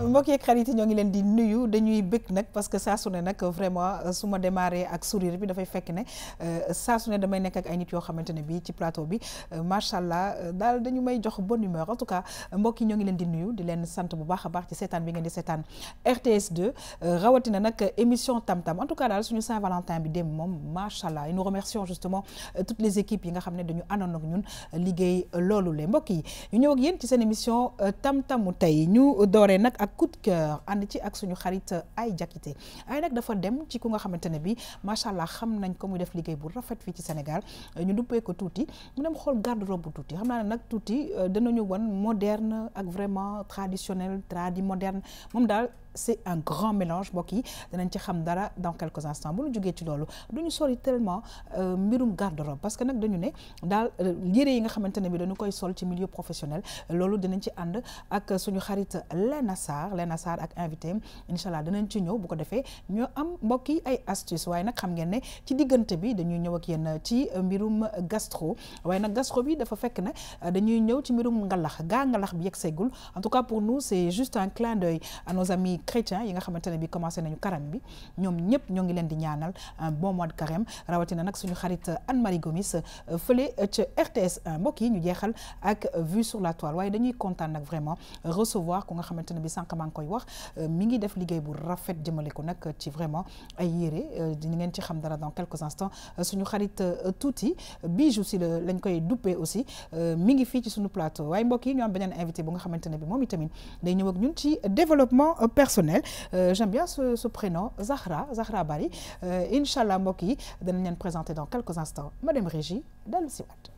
mbokk yeeg xarit yi ñoo ngi leen di nuyu dañuy bëgg nag parce que saa su ne nag vraiment su ma démarré ak sourire bi dafay fekk ne saa su ne damay nekk ak ay nit yoo xamante ne bii ci plateau bi macha allah daal dañu may jox bonne humeur en tout cas mbokk yi ñoo ngi leen di nuyu di leen sant bu baax a baax ci seetaan bi ngeen di seetaan RTS 2 rawatina nag émission Tam Tam en tout cas daal suñu Saint-Valentin bi dem moom macha allah et nous remercions justement toutes les équipes yi nga xam ne dañu àndoon ak ñun liggéey loolu le mbokk yi ñu ñëw ak yéen ci seen émission Tam Tamu tey ñu dooree nag ak coup de cœur ànd ci ak suñu xarit Ay Diakité ay nag dafa dem ci ku nga xamante ne bi macha allah xam nañ ko muy def liggéey bu rafet fii ci Sénégal ñu duppee ko tuuti mu dem xool garde-robe bu tuuti xam naa ne nag tuuti danañu wan moderne ak vraiment traditionnel tradi moderne moom daal c'est un grand mélange mbokk yi danañ ci xam dara dans quelques instants bu ñu jógee ci loolu duñu sori tellement mbirum garde-robe parce que nag dañu ne daal yére yi nga xamante ne bi dañu koy sol ci milieu professionnel loolu dinañ ci ànd ak suñu xarit Léna Sarr ak invité am incha allah danañ ci ñëw bu ko defee ñoo am mbokk yi ay astuces waaye nag xam ngeen ne ci diggante bi dañuy ñëw ak yéen ci mbirum gastro waaye nag gastro bi dafa fekk ne dañuy ñëw ci mbirum ngalax ngalax bi yegg seegul en tout cas pour nous c'est juste un clin d'œil à nos amis chrétiens yi nga xamante ne bi commencé nañu carême bi ñoom ñëpp ñoo ngi leen di ñaanal un bon mois de carême rawatina nag suñu xarit Anne-Marie Gomis fële ca RTS 1 mbokk yi ñu jeexal ak vue sur la toile waaye dañuy kontaan nag vraiment recevoir ku nga xamante ne bi sànq maa ngi koy wax mi ngi def liggéey bu rafet jëmale ko nag ci vraiment ay yére di ngeen ci xam dara dans quelques instants suñu xarit tuuti bijou si la lañ koy duppee aussi mi ngi fii ci suñu plateau waaye mbokk yi ñu am beneen invité bu nga xamante ne bi moom itamit day ñëw ak ñun ci développement personnel j'aime bien ce prénom Zahra Bari Inch'Allah mbokk yi danañ leen présenter dans quelques instants madame Régie dellu si waat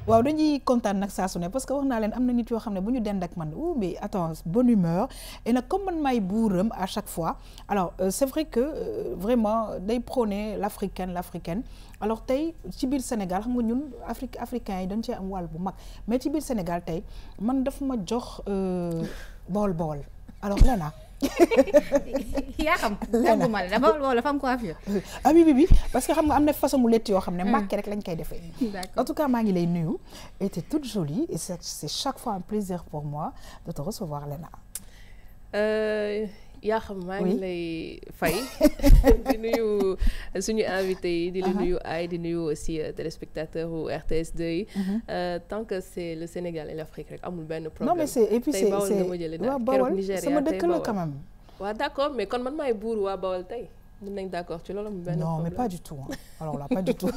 waaw dañuy kontaan nag saa su ne parce que wax naa leen am na nit yoo xam ne bu ñu dend ak man mais attends bonne humeur et nag comme man maay buuram à chaque fois alors c'est vrai que vraiment day prôner l'africaine alors tey ci biir Sénégal xam nga ñun africains yi dañ cee am wàll bu mag mais ci biir Sénégal tey man daf ma jox bool alors Léna yaa xam daguma la dafa am coiffure bi parce que xam nga am na façon mu létt yoo xam ne Mbàkke rek lañ koy defee en tout cas maa ngi lay nuyu et t'es toute jolie et c'est chaque fois un plaisir pour moi de te recevoir Léna yaa xam maa ngi lay fay di nuyu suñu invité yi di la nuyu ay di nuyu aussi téléspectateurs u RTS 2 yi tant que c'est le Sénégal et l'Afrique rek amul benn problème non mais c'est et puis c'est waa Bawol sama dëkk la quand même waaw d'accord mais kon man maay buur waa Bawol tey mën nañ d'accord ci loolu benn non mais pas du tout hein. Alors là pas du tout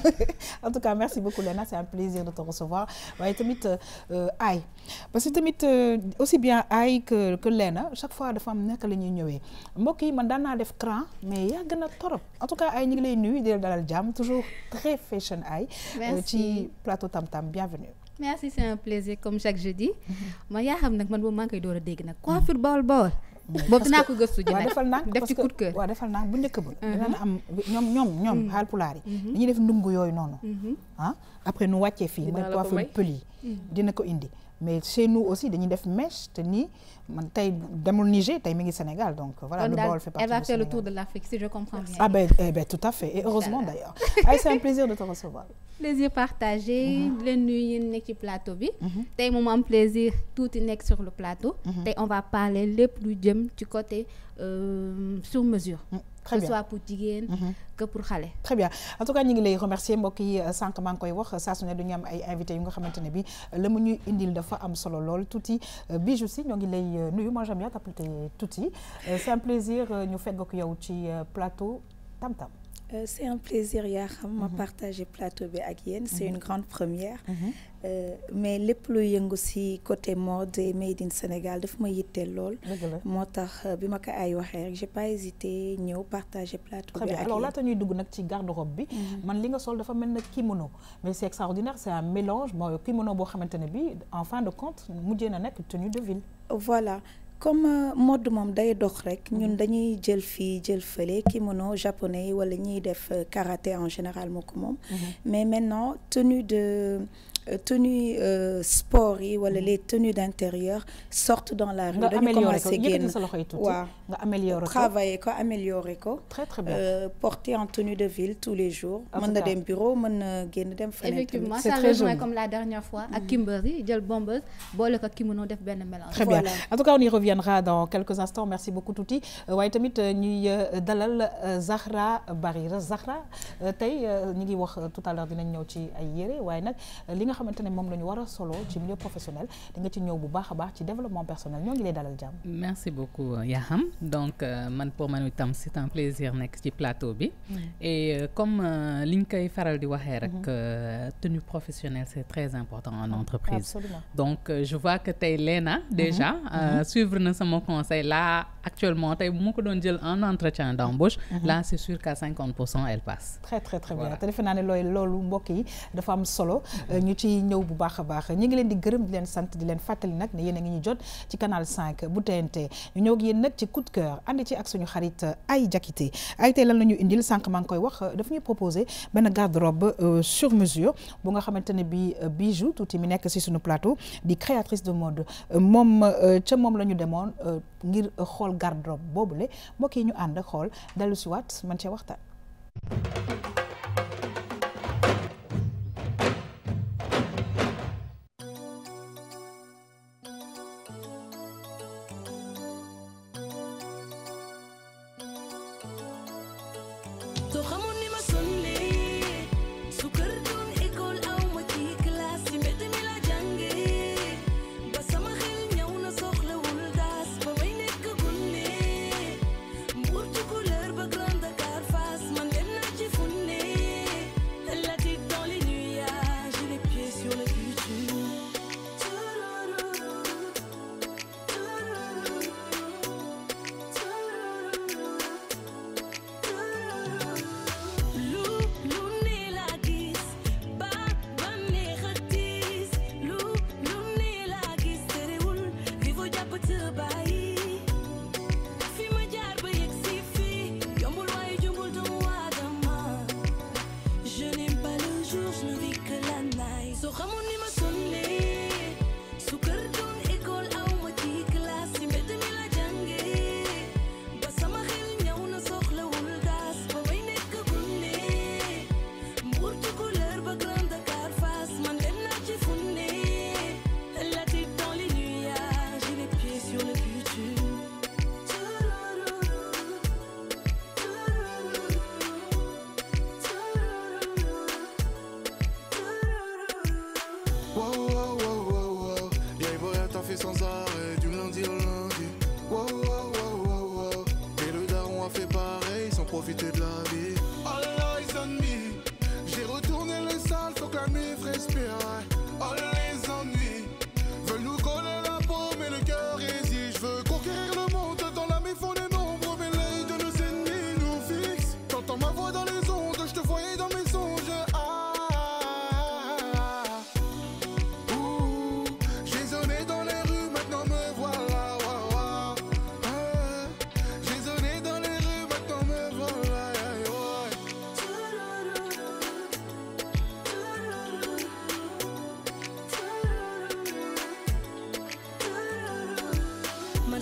en tout cas merci beaucoup Léna c'est un plaisir de te recevoir waaye tamit Ay parce que tamit aussi bien Ay que Léna chaque fois dafa am nekk la ñuy ñëwee mbokk yi man daan naa def cran mais yàgg na torop en tout cas Ay ñu ngi lay nuyu di la dalal jàmm toujours très fashion Ay ci plateau Tam Tam bienvenue merci c'est un plaisir comme chaque jeudi man yaa xam nag man boobu maa ngi koy door a dégg nag coiffure Bawol boobu dinaa ko gëstu ji nag def ci coup de cœur waaw defal naa bu njëkk ba dina am ñoom Haalpulaar yi dañuy def ndungu yooyu noonu après nu wàccee fii mooy coiffure pël yi dina ko indi mais chez nous aussi dañuy def mèche te nii man tey demul Niger tey mi ngi Sénégal donc voilà le Baol fait partie du Sénégal. Elle va faire le tour de l'Afrique si je comprends bien. Ah ben tout à fait et heureusement d'ailleurs. Ay c'est un plaisir de te recevoir. Plaisir partagé. di leen nuyu yéen nekk ci plateau bi. tey moom am plaisir tuuti nekk sur le plateau. tey on va parler lépp lu jëm ci côté sur mesure. Très bien. Que ce soit pour jigéen que pour xale. Très bien en tout cas ñu ngi lay remercier mbokk yi sànq maa ngi koy wax saa su ne dañu am ay invités yu nga xamante ne bi la mu ñuy indil dafa am solo lool tuuti bijou si ñoo ngi lay nuyu moi j'aime bien t'appeler tuuti c'est un plaisir ñu fegg ak yow ci plateau Tam Tam. C'est un plaisir yaa xam ma partager plateau bi ak yéen c'est une grande première mais lépp lu yëngu ci côté mode et made in Sénégal daf ma yitteel lool moo tax bi ma ko ay waxee rek j'ai pas hésité ñëw partager plateau bi ak yéen. alors laata ñuy dugg nag ci garde-robe bi man li nga sol dafa mel na kimono mais c'est extraordinaire c'est un mélange mooy kimono boo xamante ne bi en fin de compte mujjee na nekk tenue de ville. Voilà comme mode moom day dox rek ñun dañuy jël fii jël fële kimono japonais wala ñiy def karaté en général moo ko moom mais maintenant tenue de tenue sport yi wala les tenues d'intérieur sortent dans la rue. dañu commencé génn nga améliorer ko. très très bien porter en tenue de ville tous les jours. mën na dem bureau mën na génn dem fenêtre. effectivement ça rejoint comme la dernière fois ak Kimberly jël bombeuse boole ko kimono def benn mélange. très bien en tout cas on y reviendra dans quelques instants merci beaucoup Tuuti waaye tamit ñuy dalal Zahra Barira Zahra tey ñu ngi wax tout à l'heure dinañ ñëw ci ay yére waaye nag li nga xamante ne moom la ñu war a solo ci milieu professionnel di nga ci ñëw bu baax a baax ci développement personnel ñoo ngi lay dalal jàmm. merci beaucoup Yaham donc man pour man itam c'est un plaisir nekk ci plateau bi. et comme liñ koy faral di waxee rek tenue professionnelle c'est très important en entreprise. Absolument. donc je vois que tey Léna déjà suivre na sama conseil là actuellement tey bu ma ko doon jël en entretien d'embauche là c'est sûr qu'à 50% elle passe. très très très bien te defe naa ne loolu mbokk yi dafa am solo ñu ci ñëw bu baax a baax ñu ngi leen di gërëm di leen sant di leen fàttali nag ne yéen a ngi ñu jot ci canal 5 bu TNT ñu ñëw ak yéen nag ci coup de cœur ànd ci ak suñu xarit Ay Jakité ay tey lan la ñu indil sànq maa ngi koy wax daf ñuy proposer benn garde-robe sur mesure bu nga xamante ne bi Bijou Tuuti mi nekk ci suñu plateau di créatrice de mode moom ca moom la ñu demoon ngir xool garde-robe boobule mbokk yi ñu ànd xool dellu si waat man cee waxtaan.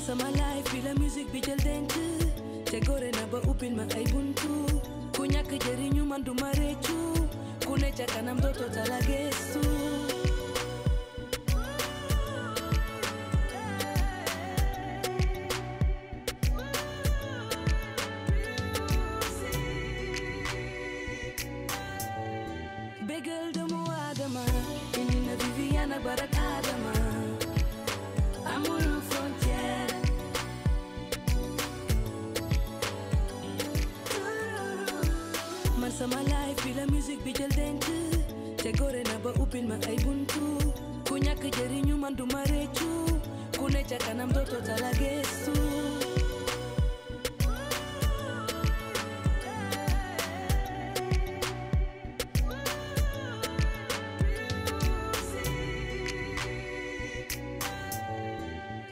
sama life bi la musique bi jël denc te gore na ba ubbil ma ay buntu ku ñàkk jëriñu man du ma réccu ku ne ca kanam dootoo tala gestu bégal doomu Adama indi na Viviane ak Barak Adama amul frontière man sama life bi la musique bi jël denc te gore na ba ubbil ma ay buntu ku ñàkk jëriñu man du ma réccu ku ne ca kanam dootoo tala gestu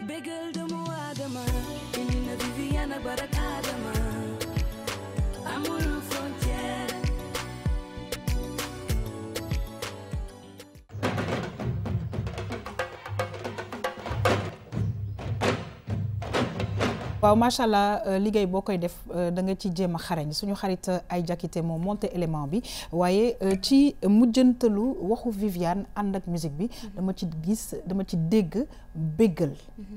bégal doomu Adama indi na Viviane ak Barak Adama amul frontière waaw macha allah liggéey boo koy def da nga ci jéem a xarañ suñu xarit ay jakité moom monté élément bi waaye ci mujjantalu waxu Viviane ànd ak musique bi dama ci gis dama ci dégg béggal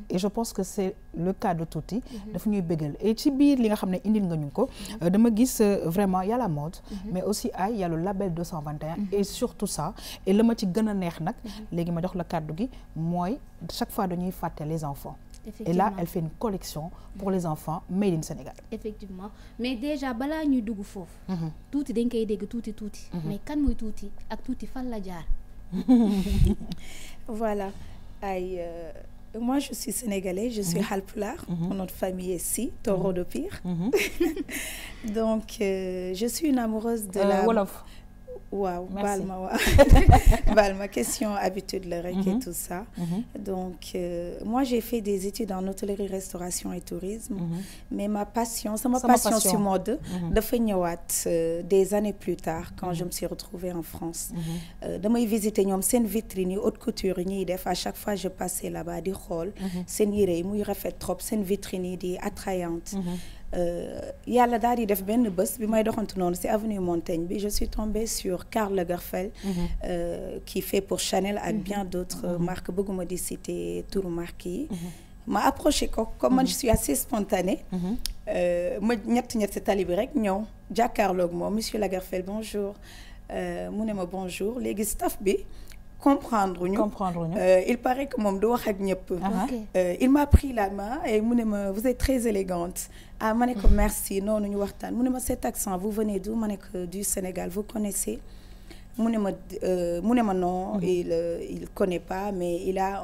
et je pense que c'est le cas de Tuuti daf ñuy béggal et ci biir li nga xam ne indil nga ñu ko dama gis vraiment y a la mode mais aussi y a le label 221 et surtout ça et la ma ci gën a neex nag léegi ma jox la kàddu gi mooy chaque fois dañuy fàtte les enfants. Et là, elle fait une collection pour les enfants made in Sénégal. Effectivement. Mais déjà, balaa ñuy dugg foofu. Tuuti dañ koy dégg tuuti. Mais kan mooy Tuuti ak Tuuti fan la jaar. Voilà. Moi, je suis sénégalaise, je suis Halpulaar. Notre famille est Si, Taureau de Pire. Donc, je suis une amoureuse de la... Wolof. Wow, Balma, question habitude, le rec et tout ça. Donc, moi, j'ai fait des études en hôtellerie, restauration et tourisme. Mais ma passion, c'est ma passion sur mode, de fait des années plus tard, quand je me suis retrouvée en France. De me visiter une vitrine, haute couture, à chaque fois je passais là-bas, du hall, c'est une refait trop, c'est une vitrine attrayante. Yàlla daal di def benn bés bi may doxantu noonu ci avenue Montaigne bi je suis tombée sur Karl Lagerfeld qui fait pour Chanel ak bien d'autres marques bëgguma di citer turu marques yi ma approché ko comme man je suis assez spontanée ma ñett tali bi rek ñëw jàkkaarloog moom monsieur Lagerfeld bonjour mu ne ma bonjour léegi staff bi comprendre ñu. Il paraît que moom du wax ak ñëpp. Il m'a pris la main et mu ne ma vous êtes très élégante. Ah ma ne ko merci noonu ñu waxtaan mu ne ma cet accent vous venez d'où ma ne ko du Sénégal vous connaissez mu ne ma non il connaît pas mais il a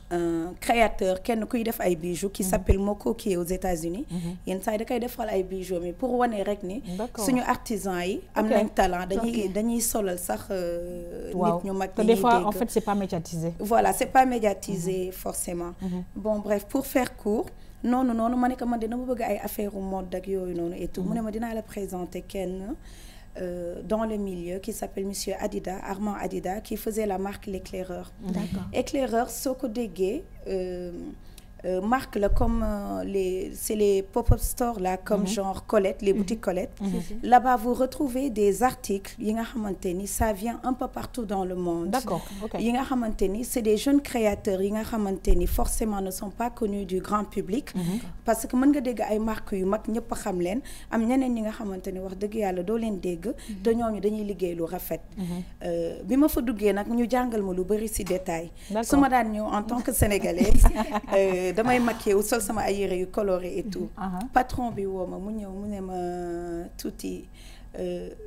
un créateur kenn kuy def ay bijoux qui s'appelle Moko qui est aux États-Unis yenn saa yi da koy defal ay bijoux mais pour wane rek ni suñu artisans yi am nañ talent dañuy solal sax nit ñu mag des fois en fait c'est pas médiatisé voilà c'est pas médiatisé forcément bon bref pour faire court noonu ma ne ko man dina ma bëgg ay affaire mode ak yooyu noonu et tout mu ne ma dinaa la présenter kenn dans le milieu qui s'appelle monsieur Adida, Armand Adida, qui faisait la marque L'Éclaireur. Éclaireur, Soko Dégué, marque là, comme c'est les pop-up stores là, comme genre Colette, les boutiques Colette. Là-bas, vous retrouvez des articles, ça vient un peu partout dans le monde. D'accord. C'est des jeunes créateurs, forcément ne sont pas connus du grand public. Parce que mën nga dégg ay marques yu mag ñëpp xam leen am ñeneen ñi nga xamante ni wax dëgg yàlla doo leen dégg te ñooñu dañuy liggéey lu rafet. Bi ma fa duggee nag ñu jàngal ma lu bari ci détail. Su ma daan ñëw en tant que sénégalaise damay maquillé wu sol sama ay yére yu coloré et tout. Patron bi woo ma mu ñëw mu ne ma Tuuti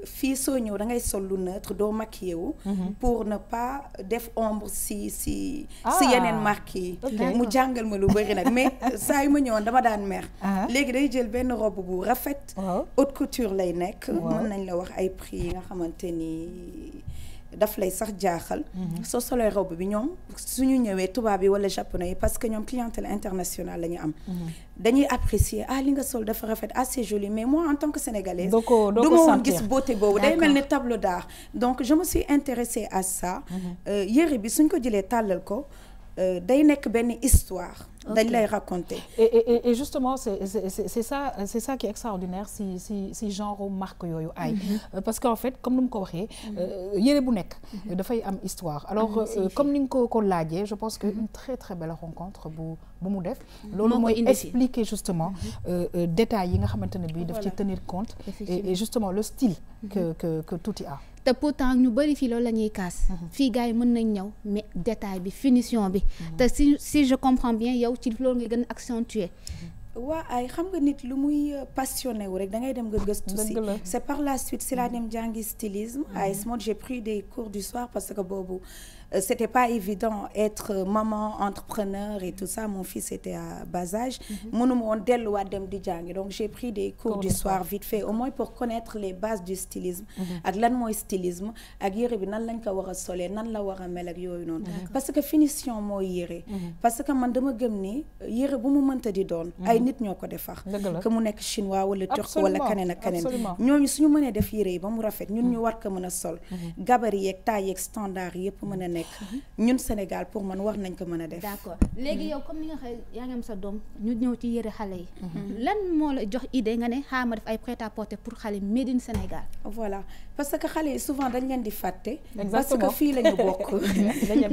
fii soo ñëw da ngay sol lu neutre doo maquillé wu pour ne pas def ombre si yeneen marques yi mu jàngal ma lu bëri nag mais saa yu ma ñëwoon dama daan mer léegi day jël benn robe bu rafet haute couture lay nekk mën nañ la wax ay prix yi nga xamante ni daf lay sax jaaxal soo solee robe bi ñoom suñu ñëwee tubaab yi wala japonais yi parce que ñoom clientèle internationale la ñu am dañuy apprécier li nga sol dafa rafet assez joli mais moi en tant que sénégalaise du ma woon gis beauté boobu day mel ni tableau d'art donc je me suis intéressée à ça yére bi suñ ko jëlee tàllal ko day nekk benn histoire dañ lay raconter et justement c'est ça qui est extraordinaire si genre marque yooyu ay parce qu'en fait comme nu mu ko waxee yére bu nekk dafay am histoire alors comme ni nga ko laajee je pense que une très très belle rencontre bu mu def loolu mooy expliquer justement détails yi nga xamante ne bi daf ci tenir compte et justement le style que Tuuti a te pourtant ñu bari fii loolu la ñuy kaas fii gars yi mën nañ ñëw mais détail bi finition bi te si je comprends bien yow ci loolu nga gën a accentuer waa ay xam nga nit lu muy passionné wu rek da ngay dem nga gëstu si c'est par la suite si laa dem jàngi stylisme à Esmod j'ai pris des cours du soir parce que boobu c'était pas évident être maman entrepreneur et tout ça mon fils était à bas âge mënuma woon delluwaat dem di jàngi donc j'ai pris des cours du soir vite fait au moins pour connaître les bases du stylisme ak lan mooy stylisme ak yére bi nan lañ ko war a solee nan la war a mel ak yooyu noonu parce que finition mooy yére parce que man dama gëm ni yére bu mu mënta di doon ay nit ñoo ko defar que mu nekk chinois wala turc wala kaneen ak kaneen ñooñu suñu mënee def yére yi ba mu rafet ñun ñu war ko mën a sol gabarit yeeg taille yeeg standard yëpp mën a nekk nekk ñun Sénégal pour man war nañ ko mën a def. d'accord léegi yow comme ni nga xam yaa ngi am sa doom ñu ñëw ci yëre xale yi lan moo la jox idée nga ne xaaral ma def ay prêt-à-porter pour xale made in Sénégal. voilà parce que xale yi souvent dañ leen di fàtte. parce que fii la ñu bokk.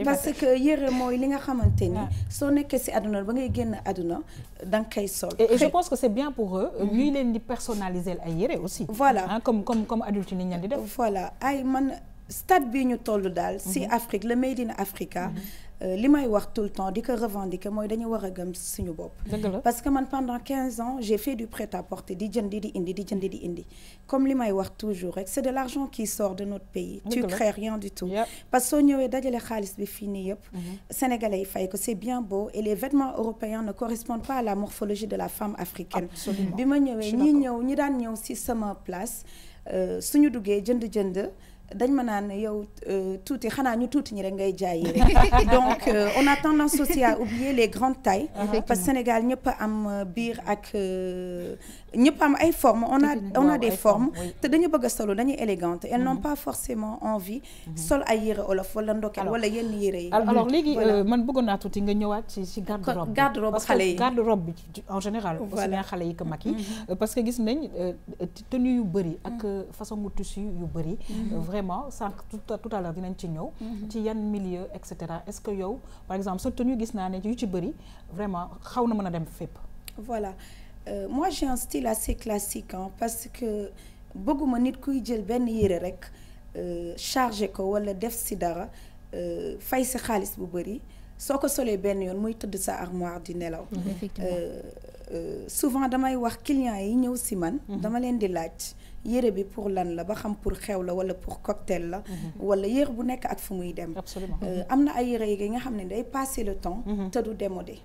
parce que yëre mooy li nga xamante ni soo nekkee si àdduna ba ngay génn àdduna da nga koy sol. et je pense que c'est bien pour eux ñuy leen di personnaliser ay yëre aussi. voilà comme adulte ni ñan di def. voilà ay man stade bii ñu toll daal si Afrique le made in Africa. li may wax tout le temps di ko revendiquer mooy dañu war a gëm suñu bopp. parce que man pendant 15 ans j'ai fait du prêt-à-porter di jëndi di indi comme li may wax toujours rek c'est de l'argent qui sort de notre pays. tu crées rien du tout. parce que soo ñëwee dajale xaalis bi fii nii yëpp. Sénégalais yi fay ko c'est bien beau et les vêtements européens ne correspondent pas à la morphologie de la femme africaine. bi ma ñëwee ñi daan ñëw si sama place suñu duggee jënd. dañ ma naan yow tuuti xanaa ñu tuuti ñi rek ngay jaay yére donc on a tendance aussi à oublier les grandes tailles parce que Sénégal ñëpp am biir ak ñëpp am ay formes on a des formes te dañu bëgg a solo dañuy élégante elles n'ont pas forcément envie sol ay yére olof wala ndokel wala yenn yére yi. alors léegi man bëggoon naa tuuti nga ñëwaat ci garde-robe xale yi garde-robe bi en général aussi bien xale yi que mag yi parce que gis nañ tenue yu bëri ak façon mu tissu yu bëri vraiment sànq tout à l'heure dinañ ci ñëw ci yan milieu et cetera est-ce que yow par exemple sa tenue gis naa ne yu ci bëri vraiment xaw na mën a dem fépp. voilà moi j'ai un style assez classique parce que bëgguma nit kuy jël benn yére rek chargé ko wala def si dara fay si xaalis bu bëri soo ko solee benn yoon muy tëdd sa armoire di nelaw. souvent damay wax clients yi ñëw si man dama leen di laaj yére bi pour lan la ba xam pour xew la wala pour cocktail la wala yére bu nekk ak fu muy dem. am na ay yére yi nga xam ne day passer le temps te du démodé.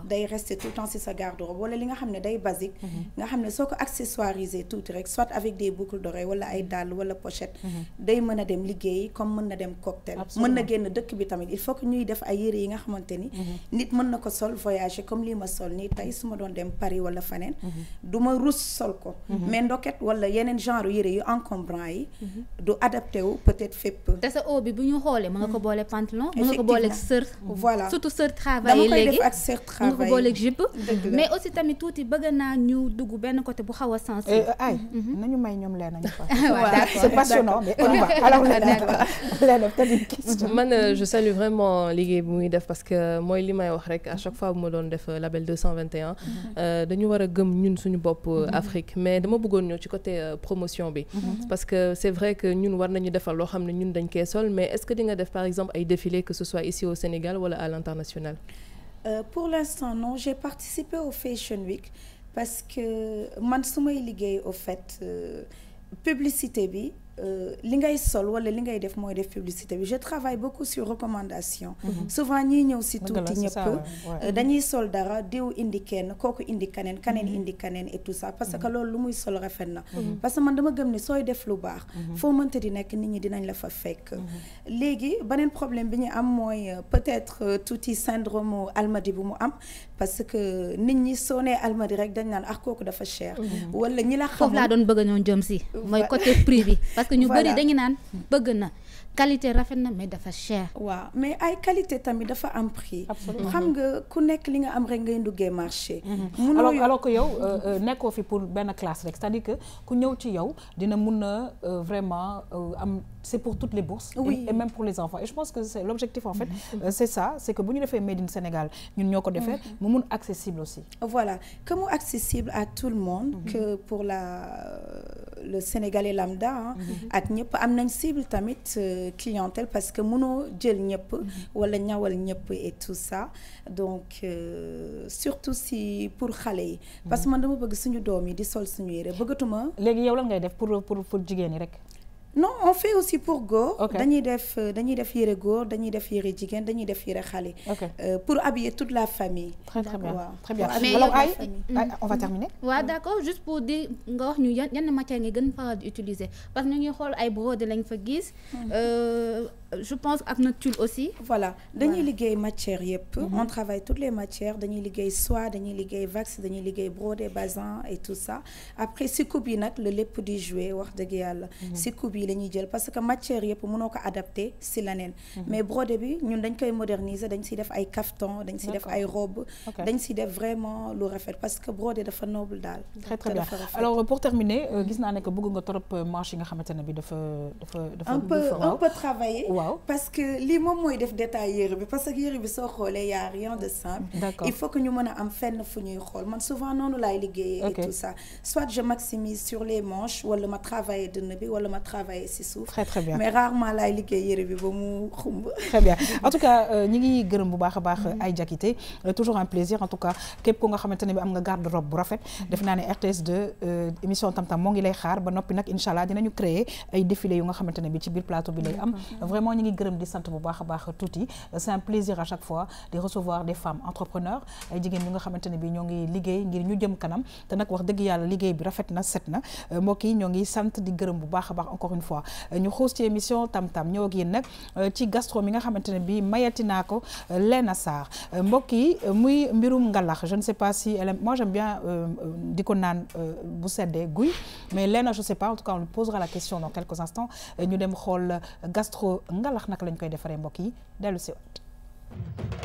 day rester tout le temps si sa garde-robe wala li nga xam ne day basique nga xam ne soo ko accessoiriser tuuti rek soit avec des boucles d'oreilles wala ay dàll wala pochette day mën a dem liggéey comme mën na dem cocktail mën na génn dëkk bi tamit il faut que ñuy def ay yére yi nga xamante ni nit mën na ko sol voyager comme lii ma sol nii tey su ma doon dem Paris wala faneen du ma rus sol ko mais ndoket wala yeneen genre yére yu encombrant yi du adapté wu peut-être fépp. te sa haut bi bu ñu xoolee mën nga ko boole pantalon mën nga ko boole ak sër voilà surtout sër travail léegi dama koy def ak sër travail mën nga ko boole ak jupe mais aussi tamit tuuti bëgg naa ñu dugg benn côté bu xaw a sensible ay nañu may ñoom leen nañu fa d'accord c'est passionnant mais on y va alors Léna peut-être une question. man je salue vraiment liggéey bu muy def parce que mooy li may wax rek à chaque fois bu ma doon def label 221 dañu war a gëm ñun suñu bopp Afrique mais dama bëggoon ñëw ci côté promotion bi parce que c'est vrai que ñun war nañu defal loo xam ne ñun dañ koy sol mais est-ce que di nga def par exemple ay défilés que ce soit ici au Sénégal wala à l'international? Pour l'instant non, j'ai participé au Fashion Week parce que man su may liggéey au fait publicité bi li ngay sol wala li ngay def mooy def publicité bi je travaille beaucoup sur recommandation souvent ñiy ñëw si tuuti ñëpp dañuy sol dara diw indi kenn kooku indi kaneen indi kaneen et tout ça parce que loolu lu muy sol rafet na parce que man dama gëm ni sooy def lu baax foo mënta di nekk nit ñi dinañ la fa fekk léegi beneen problème bi ñu am mooy peut-être tuuti syndrome Almadi bu mu am parce que nit ñi soo nee Almadi rek dañ naan kooku dafa cher wala ñi la xam foofu laa doon bëgg a ñëw jëm si mooy côté prix bi parce que ñu bëri dañu naan bëgg na qualité rafet na mais dafa cher. waaw mais ay qualité tamit dafa am prix. xam nga ku nekk li nga am rek ngay duggee marché. alors que yow nekkoo fi pour benn classe rek c'est-à-dire que ku ñëw ci yow dina mun a vraiment am c'est pour toutes les bourses. Oui. Et même pour les enfants et je pense que c'est l'objectif en fait. C'est ça, c'est que bu ñu defee Made in Sénégal ñun ñoo ko defee mu mun accessible aussi. Voilà, que mu accessible à tout le monde. Que pour le Sénégalais lambda. ak ñëpp am nañ cible tamit. Clientèle parce que mënoo jël ñëpp wala ñawal ñëpp et tout ça donc surtout si pour xale yi parce que man dama bëgg suñu doom yi di sol suñu yére bëggatuma. léegi yow lan ngay def pour jigéen ñi rek. non on fait aussi pour góor. Okay. dañuy def yére góor dañuy def yére jigéen dañuy def yére xale. Pour habiller toute la famille. Très bien. Wow. Très bien. Mais alors on va terminer. waaw d'accord juste pour dire nga wax ñu yan matière nga gën faral di utiliser parce que ñu ngi xool ay brodé lañ fa gis je pense ak na tulle aussi. Voilà dañuy liggéey matière yépp. On travaille toutes les matières dañuy liggéey soie dañuy liggéey wax dañuy liggéey brodé bazin et tout ça après si coupe yi nag le lépp di jouer wax dëgg yàlla. si coupe yi la ñuy jël parce que matière yépp mënoo ko adapté si leneen. mais brodé bi ñun dañ koy moderniser dañ siy def ay caftan dañ siy def ay robe dañ siy def vraiment lu rafet parce que brodé dafa noble daal. très très bien alors pour terminer gis naa ne que bëgg nga trop manche yi nga xamante ne bi dafa un peu travailler. waaw parce que lii moom mooy def détail yére bi parce que yére bi soo xoolee y a rien de simple. D'accord. il faut que ñu mën a am fenn fu ñuy xool man souvent noonu laay liggéeyee. et tout ça soit je maximise sur les manches wala ma travailler dënn bi wala ma travailler si suuf. très très bien mais rarement laay liggéey yére bi ba mu xumb. très bien en tout cas ñi ngi gërëm bu baax a baax ay Diakité toujours un plaisir en tout cas képp ko nga xamante ne bi am nga garde robe bu rafet def naa ne RTS2 émission Tam Tam moo ngi lay xaar ba noppi nag incha allah dinañu créer ay défilé yu nga xamante ne bi ci biir plateau bi lay am vraiment ñi ngi gërëm di sant bu baax a baax tuuti c'est un plaisir à chaque fois de recevoir des femmes entrepreneurs ay jigéen ñu nga xamante ne bi ñoo ngi liggéey ngir ñu jëm kanam te nag wax dëgg yàlla liggéey bi rafet na set na mbokk yi ñoo ngi sant di gërëm bu baax a baax encore une fois ñu xuus ci émission Tam Tam ñëw ak yéen nag ci gastro mi nga xamante ne bi mayati naa ko Léna Sarr mbokk yi muy mbirum ngalax je ne sais pas si elle moi j'aime bien di ko naan bu seddee guy mais Léna je sais pas en tout cas on lui posera la question dans quelques instants ñu dem xool gastro ngalax naka lañ koy defaree mbokk yi dellu si waat.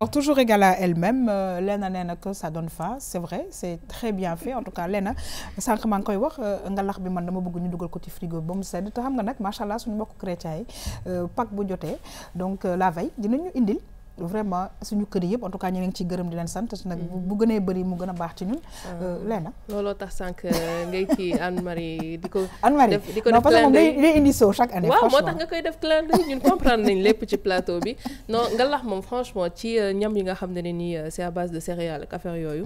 Alors, toujours égale à elle-même, Léna nee na que ça donne faim, c'est vrai, c'est très bien fait. En tout cas, Léna, sànq maa ngi koy wax ngalax bi man dama bëgg ñu dugal ko ci frigo ba mu sedd te xam nga nag macha allah suñu mbokku chrétien yi Pâques bu jotee donc la veille dinañu indil vraiment suñu kër yëpp en tout cas ñu ngi ciy gërëm di leen sant nag bu gënee bëri mu gën a baax ci ñun. Léna. looloo tax sànq ngay kii Anne-Marie di ko. Anne-Marie di ko non def parce que moom day indi soo chaque année. waaw moo tax nga koy def clin d'œil ñun comprendre nañ lépp ci plateau bi non ngalax moom franchement ci ñam yi nga xam ne nii c'est à base de céréales ak affaire yooyu.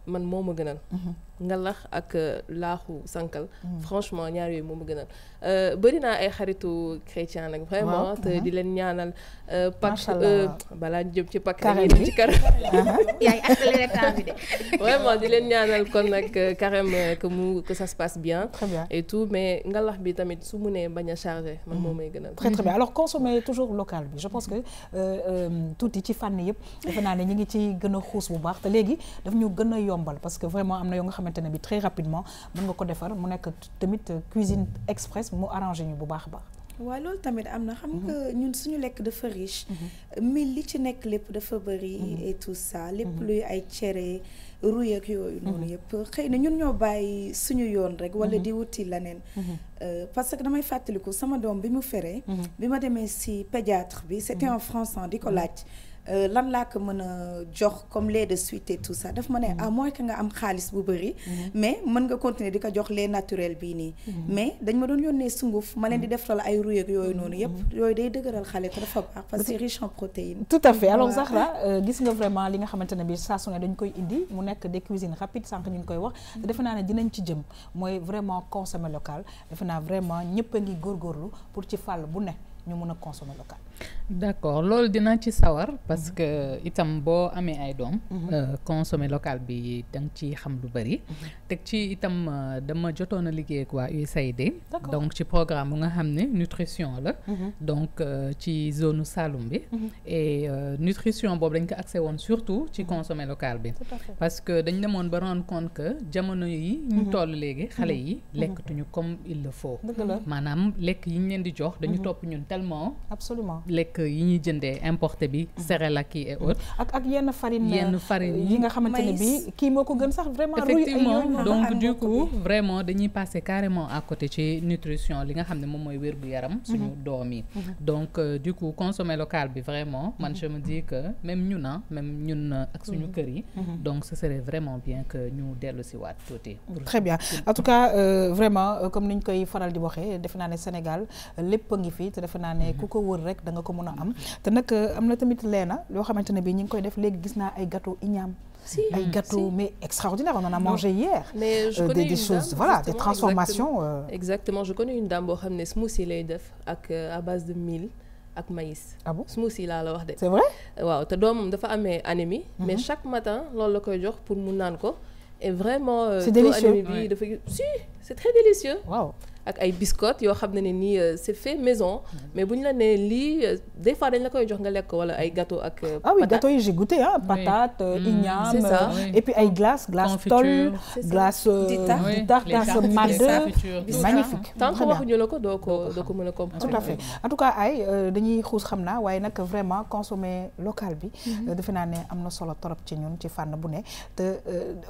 man moo ma gënal. ngalax ak laaxu sankal franchement ñaar yooyu moo ma gënal bëri naa ay xaritu chrétien nag vraiment te di leen ñaanal Pâques balaa ñu jëm ci Pâques dañuy dem ci carême yaay accéléré temps bi de vraiment di leen ñaanal kon nag carême que ça se passe bien. Très bien. Et tout mais ngalax bi tamit su munee bañ a chargé man moo may gënal. Très très bien alors consommer toujours local bi je pense que tuuti ci fànn yëpp defe naa ne ñu ngi ci gën a xuus bu baax te léegi daf ñu gën a yombal parce que vraiment am na yoo nga xamante ne bi très rapidement mën nga ko defar mu nekk tamit cuisine express mu arrangé ñu bu baax a baax. waaw loolu tamit am na xam nga ñun suñu lekk dafa riche mais li ci nekk lépp dafa bëri et tout ça lépp luy ay cere ruy ak yooyu noonu yëpp xëy na ñun ñoo bàyyi suñu yoon rek wala di wuti leneen parce que damay fàttaliku sama doom bi mu feree bi ma demee si pédiatre bi c'était en français di ko laaj lan laa ko mën a jox comme lait de suite et tout ça daf ma ne à moins que nga am xaalis bu bëri mais mën nga continuer di ko jox lait naturel bii nii mais dañ ma doon yónnee sunguf ma leen di defal ay ruy ak yooyu noonu yëpp yooyu day dëgëral xale te dafa baax parce que c'est riche en protéines. Tout à fait alors Zahra gis nga vraiment li nga xamante ne bi saa su ne dañ koy indi mu nekk des cuisines rapides sànq ñu ngi koy wax te defe naa ne dinañ ci jëm mooy vraiment consommer local defe naa vraiment ñëpp a ngi góorgóorlu pour ci fàll bu ne ñu mën a consommer local. d'accord loolu dina ci sawar parce que itam boo amee ay doom consommer local bi danga ci xam lu bari teg ci itam dama jotoon a liggéey ak waa USAID donc ci programme bu nga xam ne nutrition la donc ci zone Saloum bi et nutrition boobu dañ ko axé woon surtout ci consommer local bi parce que dañ demoon ba rendre compte que jamono yi ñu toll léegi xale yi lekkatuñu comme il le faut maanaam lekk yi ñu leen di jox dañu topp ñun tellement absolument lekk yi ñuy jëndee importé bi céréales yi et autres ak yenn farine yi nga xamante ne bi kii moo ko gën sax vraiment effectivement donc du coup vraiment dañuy passer carrément à côté ci nutrition li nga xam ne moom mooy wér-gu-yaram suñu doom yi donc du coup consommer local bi vraiment man je me dis que même ñun ak suñu kër yi donc ce serait vraiment bien que ñu dellu si waat tuuti très bien en tout cas vraiment comme niñ koy faral di waxee defe naa ne Sénégal lépp a ngi fi te defe naa ne ku ko wër rek da nga ko mën a am te nag am na tamit leena yoo xamante ne bi ñu ngi koy def léegi gis naa ay gâteau igname ay gâteaux mais extraordinaire on en a mangé hier mais je connais des choses voilà des transformations exactement je connais une dame boo xam ne smoothie lay def ak à base de mil ak maïs. ah bon smoothie laa la wax de. c'est vrai waaw te doomam dafa amee anémie. mais chaque matin loolu la koy jox pour mu naan ko et vraiment. c'est délicieux anémie bi dafa si c'est très délicieux. waaw ak ay biscottes yoo xam ne nii c'est fait maison mais bu ñu la nee lii des fois dañ la koy jox nga lekk wala ay gâteau ak. ah oui gâteau yi j'ai goûté hein patate igname c'est ça et puis ay glace toll glace di tax glace màdd magnifique tant que waxuñu la ko doo ko mën a comprendre. tout à fait en tout cas ay dañuy xuus xam naa waaye nag vraiment consommer local bi defe naa ne am na solo torop ci ñun ci fànn bu ne te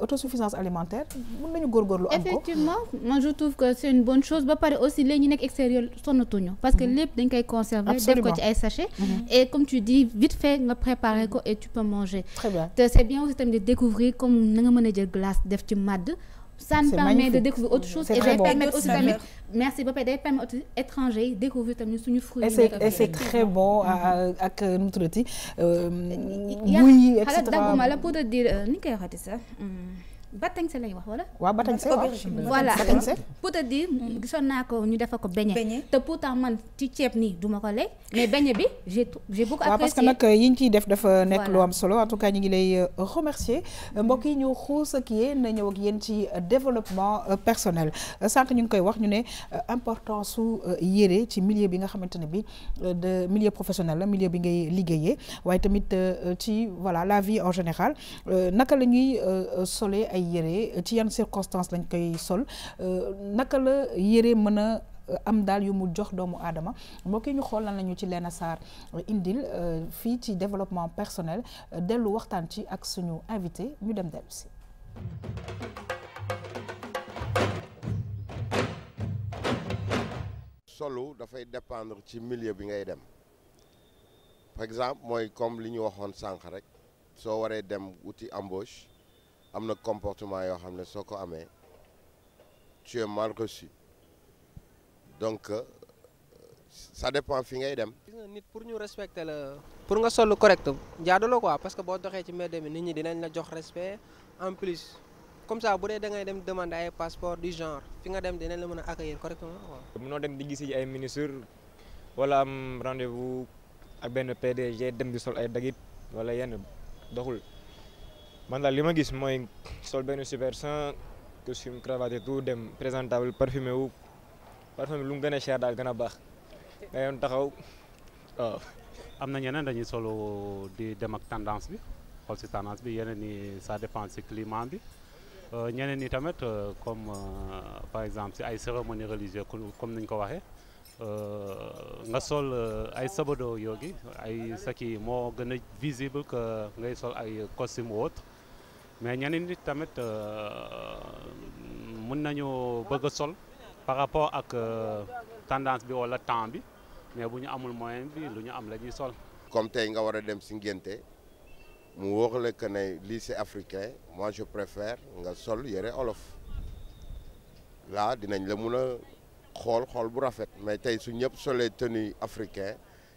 autosuffisance alimentaire mën nañu góorgóorlu am ko effectivement moi je trouve que c'est une bonne chose ba pare aussi léegi ñu nekk extérieur sonnatuñu parce que lépp dañ koy conserver def ko ci ay sachets et comme tu dis vite fait nga préparer ko et tu peux manger très bien te c'est bien aussi tamit de découvrir comme na nga mën a jël glace def ci màdd ça nous permet de découvrir autre chose et day permettre aussi tamit merci ba pare day permettre aussi étrangers yi découvrir tamit suñu fruits et c'est très bon ak nu mu tuddati buy et cetera dagguma la pour te dire ni ñu koy waxati sax batañse lay wax wala. waaw batañse voilà pour te dire gisoon naa ko ñu defal ko beñe te pourtant man ci ceeb nii duma ko lekk mais beñe bi j'ai beaucoup apprécié. waaw parce que nag yi ñu ciy def dafa nekk lu am solo en tout cas ñu ngi lay remercier mbokk yi ñu xuus ak yéen na ñëw ak yéen ci développement personnel sànq ñu ngi koy wax ñu ne importance su yére ci milieu bi nga xamante ne bi de milieu professionnel la milieu bi ngay liggéeyee waaye tamit ci voilà la vie en général naka la ñuy solee ay yére ci yan circonstances lañ koy sol naka la yére mën a am daal yu mu jox doomu aadama mbokk yi ñu xool lan la ñu ci Léna Sarr indil fii ci développement personnel dellu waxtaan ci ak suñu invité ñu dem dellu si. solo dafay dépendre ci milieu bi ngay dem par exemple mooy comme li ñu waxoon sànq rek soo waree dem wuti embauche am na comportement yoo xam ne soo ko amee tu es mal reçu donc ça dépend fi ngay dem. gis nga nit pour ñu respecter la pour nga solu correct jaadu la quoi parce que boo doxee ci mbedd mi nit ñi dinañ la jox respect en plus comme ça bu dee da ngay dem demander ay passeport du genre fi nga dem dinañ la mën a accueillir correctement quoi. mënoo dem di gisi ay ministre wala am rendez-vous ak benn PDG dem di sol ay dagit wala yenn doxul. man daal li ma gis mooy sol benn super sang costume cravate et tout dem présentable parfumé wu parfumé lu mu gën a cher daal gën a baax nga yoon taxaw waaw. am na ñeneen dañuy solo di dem ak tendance bi xool si tendance bi yeneen ni ça dépend si climat bi ñeneen ñi tamit comme par exemple si ay cérémonie religieuse comme ni ñu ko waxee nga sol ay sabado yogi ay saki moo gën a visible que ngay sol ay costume ou autre mais ñeneen nit tamit mën nañu bëgg a sol par rapport ak tendance bi wala temps bi mais bu ñu amul moyen bi lu ñu am la ñuy sol. comme tey nga war a dem si ngénte mu wóor la que ne lii c'est africain moi je préfère nga sol yére olof là dinañ la mun a xool bu rafet mais tey su ñëpp solee tenue africain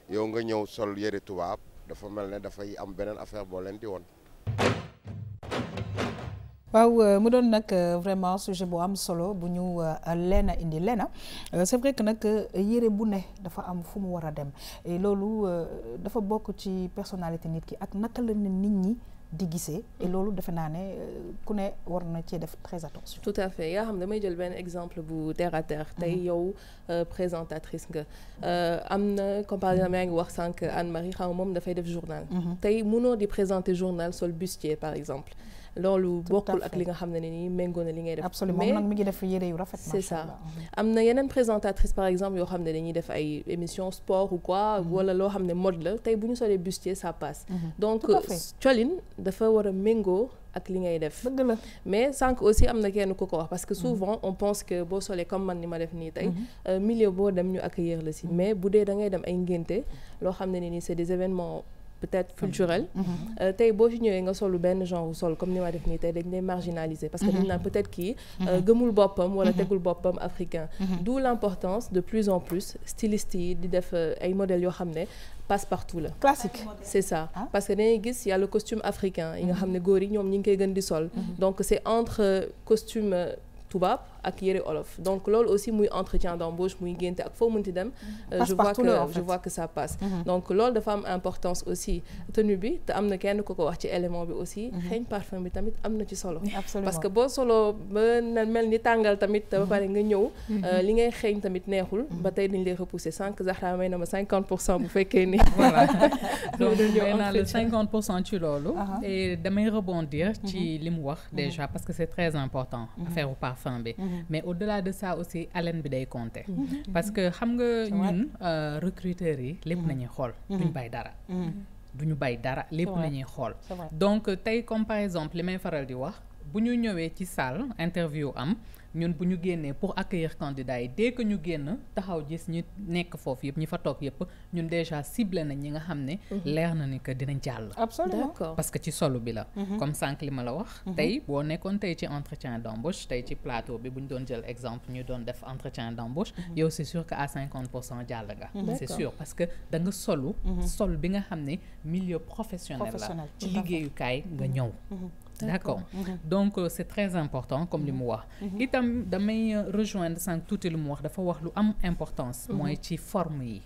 yow nga ñëw sol yére tubaab dafa mel ne dafay am beneen affaire boo leen di woon. waaw mu doon nag vraiment sujet bu am solo bu ñu leena indi leena c'est vrai que nag yére bu ne dafa am fu mu war a dem et loolu dafa bokk ci personnalité nit ki ak naka la nit ñi di gisee et loolu defe naa ne ku ne war na cee def très attention. tout à fait yaa xam damay jël benn exemple bu terre à terre tey yow présentatrice nga am na comme par exemple yaa ngi wax sànq Anne-Marie xam moom dafay def journal tey mënoo di présenter journal sol bustier par exemple loolu bokkul ak li nga xam ne nii méngoo na li ngay def. absolument moom nag mi ngi def yére yu rafet. c'est ça am na yeneen présentatrice par exemple yoo xam ne dañuy def ay émission sport ou quoi wala loo xam ne mode la tey bu ñu solee bustier ça passe. donc colin dafa war a méngoo ak li ngay def. dëgg la mais sànq aussi am na kenn ku ko wax parce que souvent on pense que boo solee comme man ni ma def nii tey milieu boo dem ñu accueillir la si mais bu dee da ngay dem ay ngénte loo xam ne nii c'est des événements peut-être culturel tey boo fi ñëwee nga solu benn genre sol comme ni ma def nii tey dañ lay marginaliser parce que dañ naan peut-être kii gëmul boppam wala tegul boppam africain d'où l'importance de plus en plus stylistes yi di def ay modèles yoo xam ne passe partout la classique c'est ça parce que dañuy gis y a le costume africain yi nga xam ne góor yi ñoom ñi ngi koy gën di sol donc c'est entre costume tubaab ak yére olof donc loolu aussi muy entretien d'embauche muy génte ak foo mënti dem je vois que ça passe donc loolu dafa am importance aussi tenue bi te am na kenn ku ko wax ci élément bi aussi xeeñ parfum bi tamit am na ci solo parce que boo solo ba na mel ni tàngal tamit ba pare nga ñëw li ngay xeeñ tamit neexul ba tey dañ lay repousser sànq Zahra may na ma 50% bu fekkee ni voilà donc may naa la 50% ci loolu et damay rebondir ci li mu wax déjà parce que c'est très important affaire parfum bi mais au-delà de ça aussi haleine bi day compter parce que xam nga ñun recruteurs yi lépp nañuy xool duñu bàyyi dara lépp nañuy xool donc tey comme par exemple li may faral di wax bu ñu ñëwee ci salle interview am ñun bu ñu génnee pour accueillir candidats yi dès que ñu génn taxaw gis ñu nekk foofu yëpp ñi fa toog yëpp ñun déjà ciblé nañ ñi nga xam ne leer na ni que dinañ jàll. absolument parce que ci solo bi la. comme sànq li ma la wax. tey boo nekkoon tey ci entretien d'embauche tey ci plateau bi bu ñu doon jël exemple ñu doon def entretien d'embauche yow c'est sûr que à 50% jàll nga. c'est sûr parce que da nga solu. sol bi nga xam ne milieu professionnel la. ci liggéeyukaay nga ñëw. D'accord. Donc c'est très important comme li mu wax. itam damay rejoindre sànq tuuti li mu wax dafa wax lu am importance. mooy ci forme yi.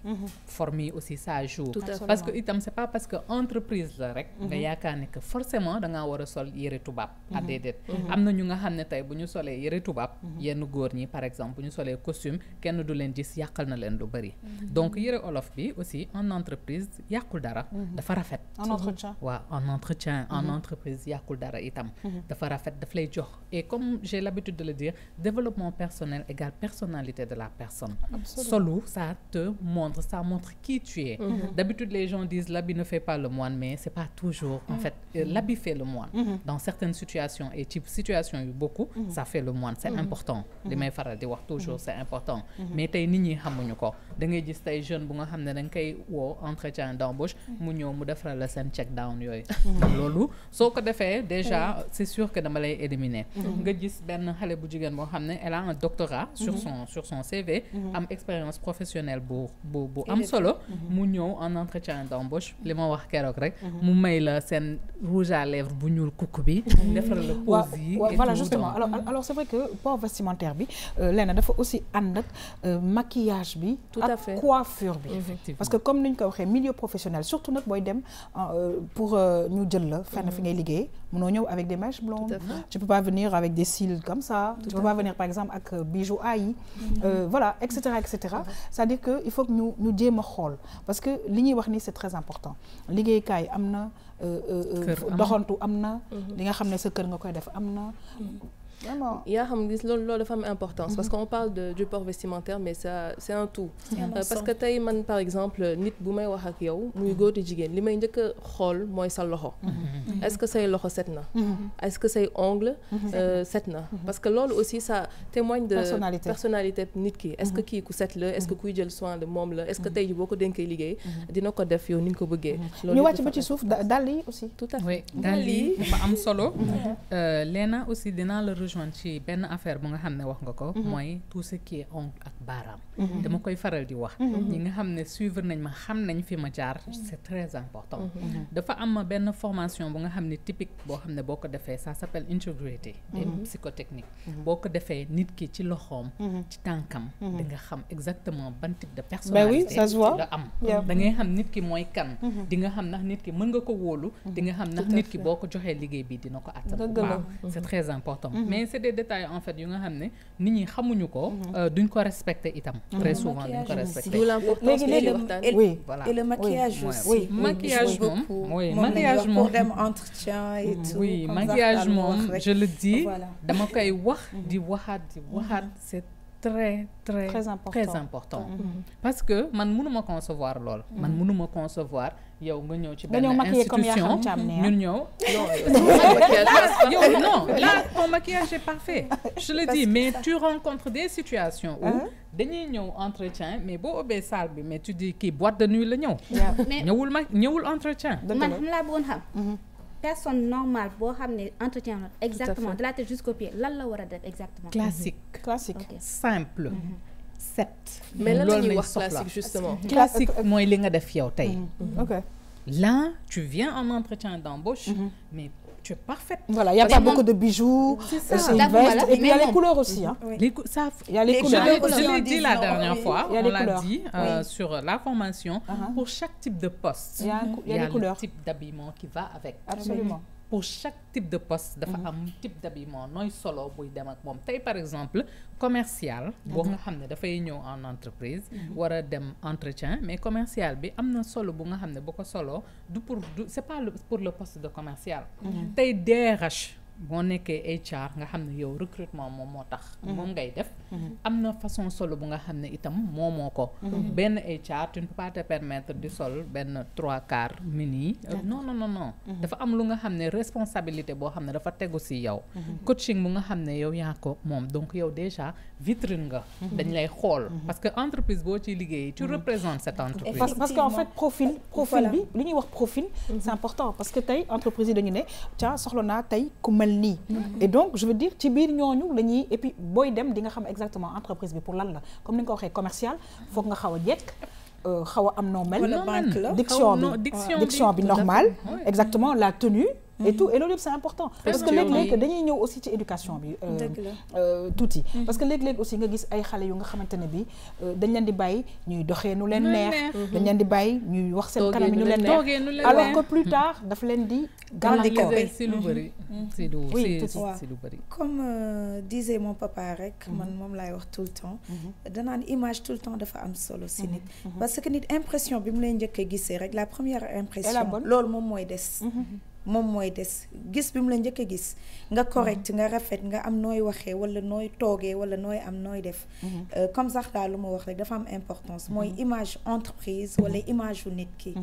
forme yi aussi ça joue. parce que itam c'est pas parce que entreprise la rek. nga yaakaar ne que forcément da ngaa war a sol yëre tubaab. déedéet am na ñu nga xam ne tey bu ñu solee yëre tubaab. yenn góor ñi par exemple bu ñu solee costume kenn du leen gis yàqal na leen lu bari. donc yëre olof bi aussi en entreprise yàqul dara. dafa rafet. en entretien waaw en entretien en entreprise yàqul dara. itam dafa rafet daf lay jox et comme j'ai l'habitude de le dire développement personnel égale personnalité de la personne. Solo ça montre qui tu es. D'habitude les gens disent l'habit ne fait pas le moine mais c'est pas toujours en fait l'habit fait le moine. Dans certaines situations et type situation yu beaucoup ça fait le moine c'est important li may faral di wax toujours c'est important mais tey nit ñi xamuñu ko da ngay gis tey jeune bu nga xam ne da nga koy woo entretien d'embauche mu ñëw mu defaral la seen check down yooyu loolu soo ko defee déjà c'est sûr que dama lay éliminer nga gis benn xale bu jigéen boo xam ne elle a un doctorat sur son CV am expérience professionnelle bu am solo mu ñëw en entretien d'embauche li ma wax keroog rek mu may la seen rouge à lèvres bu ñuul kukk bi defaral la pose yi voilà justement alors c'est vrai que port vestimentaire bi Léna dafa aussi ànd ak maquillage bi ak coiffure bi parce que comme ni ñu ko waxee milieu professionnel surtout nag booy dem pour ñu jël la fenn fi ngay liggéey mënoo ñëw avec des mèches blondes tu peux pas venir avec des cils comme ça tu peux pas venir par exemple ak bijoux yi voilà et cetera c'est-à-dire que il faut que ñu jéem a xool parce que li ñuy wax ni c'est très important liggéeykaay am na doxantu am na li nga xam ne sa kër nga koy def am na vraiment yaa xam gis loolu dafa am importance parce qu'on parle du port vestimentaire mais ça c'est un tout parce que tey man par exemple nit bu may wax ak yow muy góor di jigéen li may njëkk a xool mooy sa loxo est-ce que say loxo set na est-ce que say ongles set na parce que loolu aussi ça témoigne de personnalité nit ki est-ce que kii ku set la est-ce que kuy jël soin de moom la est-ce que tey ji boo ko dénkee liggéey dina ko def yow ni nga ko bëggee ñu wàcc ba ci suuf dàll yi aussi tout à fait oui dàll yi dafa am solo Léna aussi dinaa la rejoindre ci benn affaire bu nga xam ne wax nga ko mooy tout ce qui est ongle ak baaraam dama koy faral di wax ñi nga xam ne suivre nañ ma xam nañ fi ma jaar c'est très important dafa am benn formation bu nga xam ne typique boo xam ne boo ko defee ça s'appelle integrity et psychotechnique boo ko defee nit ki ci loxoom ci tànkam da nga xam exactement ban type de personnalité la am da ngay xam nit ki mooy kan di nga xam ndax nit ki mën nga ko wóolu di nga xam ndax nit ki boo ko joxee liggéey bi dina ko attan waaw c'est très important mais c'est des détails en fait yu nga xam ne nit ñi xamuñu ko duñ ko respecter itam très souvent duñ ko respecter oui voilà et le maquillage aussi maquillage moom maquillage moom pour dem entretien et tout oui maquillage moom je le dis dama koy wax di waxaat c'est très important parce que man mënuma concevoir lool man mënuma concevoir yow nga ñëw ci benn institution ñun ñëw yow non là ton maquillage est parfait je le dis mais tu rencontres des situations où dañuy ñëw entretien mais boo ubbee salle bi mais tu dis kii boîte de nuit la ñëw ñëwul entretien man xam laa bëggoon xam personne normale boo xam ne entretien la exactement de la tête jusqu'aux pieds lan la war a def exactement classique simple set mais lan la ñuy wax classique justement classique mooy li nga def yow tey là tu viens en entretien d'embauche mais tu es parfaite. Voilà, il n'y a pas beaucoup de bijoux, c'est une veste, et puis il y a les couleurs aussi. Hein. Il y a les couleurs. Je l'ai dit la dernière fois, on l'a dit sur la formation, pour chaque type de poste, il y a le type d'habillement qui va avec. Absolument. Pour chaque type de poste dafa am type d'habillement nooy solo buy dem ak moom tey par exemple commercial boo nga xam ne dafay ñëw en entreprise war a dem entretien mais commercial bi am na solo bu nga xam ne bu ko solo c'est pas pour le poste de commercial tey DRH boo nekkee HR nga xam ne yow recrutement moom moo tax moom ngay def am na façon solo bu nga xam ne itam moomoo ko benn HR tu ne peux pas te permettre di sol benn 3/4 mini non dafa am lu nga xam ne responsabilité boo xam ne dafa tegu ci yow coaching bu nga xam ne yow yaa ko moom donc yow déjà vitrine nga dañ lay xool parce que entreprise boo ciy liggéey tu représentes cette entreprise parce qu'en fait profil bi li ñuy wax profil c'est important parce que tey entreprise yi dañu ne tiens soxla naa tey ku mel nii et donc je veux dire ci biir ñooñu lañuy et puis booy dem di nga xam exactement entreprise bi pour lan la comme ni nga ko waxee commercial foog nga xaw a jekk xaw a am noo mel diction bi normal exactement la tenue et tout et loolu yëpp c'est important parce que léeg-léeg dañuy ñëw aussi ci éducation bi tuuti parce que léeg-léeg aussi nga gis ay xale yu nga xamante ne bi dañ leen di bàyyi ñuy doxee nu leen neex dañ leen di bàyyi ñuy wax seen kanam yi nu leen neex alors que plus tard daf leen di gàllankoor si lu bëri si lu bëri comme disait mon papa rek man moom laay wax tout le temps danaan image tout le temps dafa am solo si nit parce que nit impression bi mu lay njëkk a gisee rek la première impression loolu moom mooy des gis bi mu la njëkk a gis nga correct nga rafet nga am nooy waxee wala nooy toogee wala nooy am nooy def comme sax daal lu ma wax rek dafa am importance mooy image entreprise wala image yu nit ki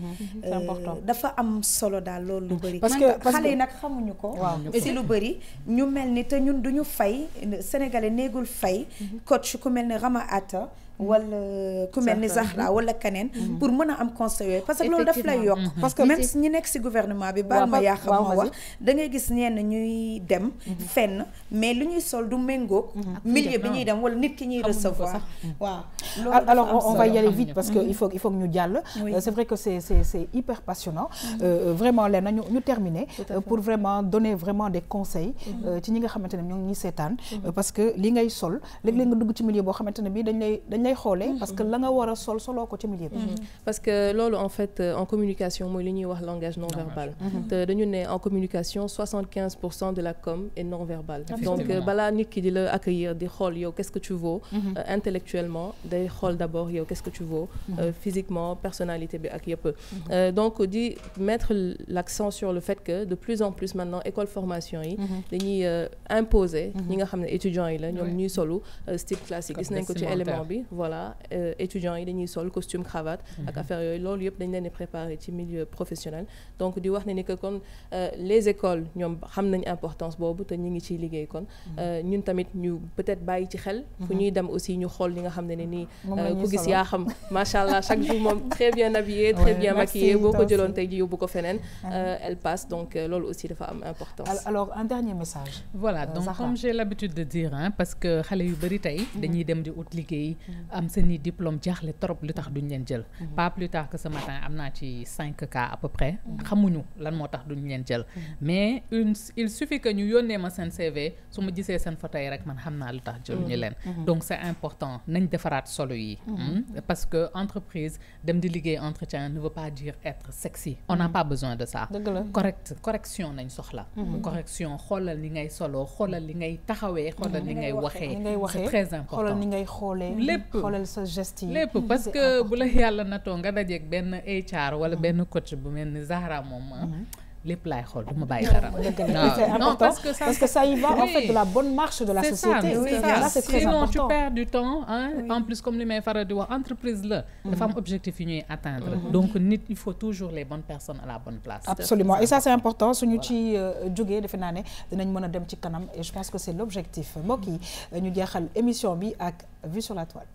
c'est important dafa am solo daal loolu lu bëri parce que xale yi nag xamuñu ko si lu bëri ñu mel ni te ñun duñu fay sénégalais néegul fay coach ku mel ni Rama Atta wala ku mel ni Zahra wala keneen pour mën a am conseil parce que loolu daf lay yokk parce que même ñi nekk ci gouvernement bi baal ma yaa xam ma wax da ngay gis ñenn ñuy dem fenn mais lu ñuy sol du méngoog milieu bi ñuy dem wala nit ki ñuy recevoir waaw alors on va y aller vite parce que il faut que ñu jàll c'est vrai que c'est hyper passionnant vraiment leen na ñu terminer pour vraiment donner vraiment des conseils ci ñi nga xamante ne ñoo ngi seetaan parce que li ngay sol léeg-léeg nga dugg ci milieu boo xamante ne bi dañ lay xoolee parce que la nga war a soloo ko ci milieu bi parce que loolu en fait en communication mooy li ñuy wax langage non verbal te dañu dañu ne en communication 75% de la com est non verbale. Donc balaa nit ki di la accueillir di xool yow qu'est-ce que tu vaux intellectuellement day xool d'abord yow qu'est-ce que tu vaux physiquement personnalité bi ak yëpp. Donc di mettre l'accent sur le fait que de plus en plus maintenant école formation yi dañuy imposer ñi nga xam ne étudiants yi la ñoom ñuy solu style classique gis nañ ko ci élément bi voilà étudiants yi dañuy sol costume cravate ak affaire yooyu loolu yëpp dañ leen di préparer ci milieu professionnel donc di wax ne ni que kon les écoles ñoom xam nañ importance boobu te ñu ngi ciy liggéey kon ñun tamit ñu peut-être bàyyi ci xel fu ñuy dem aussi ñu xool li nga xam ne ne nii ku gis yaa xam macha allah chaque jour moom très bien habillé très bien maquillé boo ko jëloon tey ji yóbbu ko feneen elle passe donc loolu aussi dafa am importance. Alors un dernier message. Voilà donc comme j'ai l'habitude de dire parce que xale yu bari tey dañuy dem di ut liggéey am seeni diplôme jaaxle trop lu tax duñ leen jël pas plus tard que ce matin am naa ci 5 cas à peu près xamuñu lan moo tax duñ leen jël mais il suffit que ñu yónnee ma seen CV su ma gisee seen photo yi rek man xam naa lu tax jëluñu leen donc c'est important nañ defaraat solo yi parce que entreprise dem di liggéey entretien ne veut pas dire être sexy on n'a pas besoin de ça correction nañ soxla correction xoolal ni ngay solo xoolal li ngay taxawee xoolal li ngay waxee c'est très important xoolal ni ngay xoolee lépp xoolal sa geste yi lépp parce que bu la yàlla natoo nga dajeeg benn HR wala benn coach bu mel ni Zahra moom lépp laay xool du ma bàyyi dara. C'est important parce que ça y va en fait de la bonne marche de la société. Là c'est très important. Sinon tu perds du temps en plus comme li may faral di wax entreprise la dafa am objectif yi ñuy atteindre donc nit il faut toujours les bonnes personnes à la bonne place. Absolument et ça c'est important suñu ci jógee defe naa ne dinañ mën a dem ci kanam et je pense que c'est l'objectif mbokk yi ñu jeexal émission bi ak Vue sur la toile.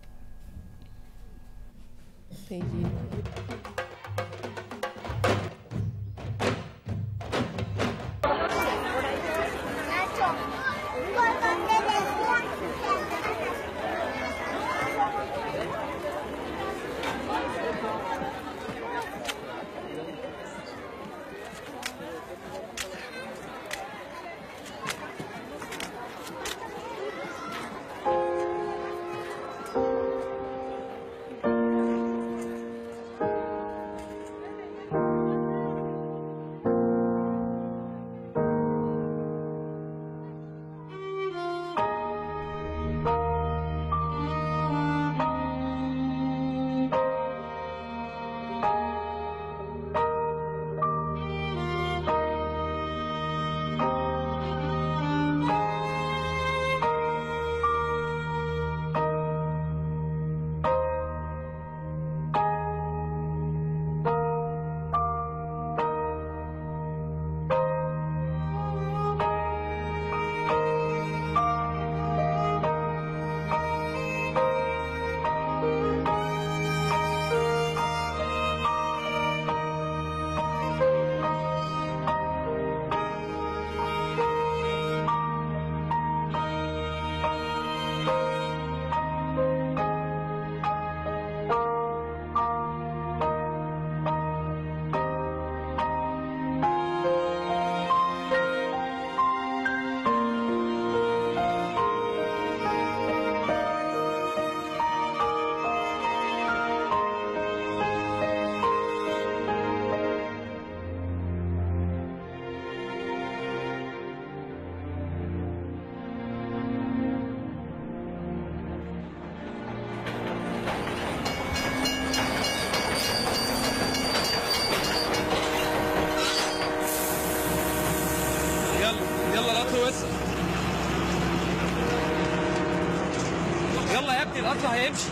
القطر هيمشي.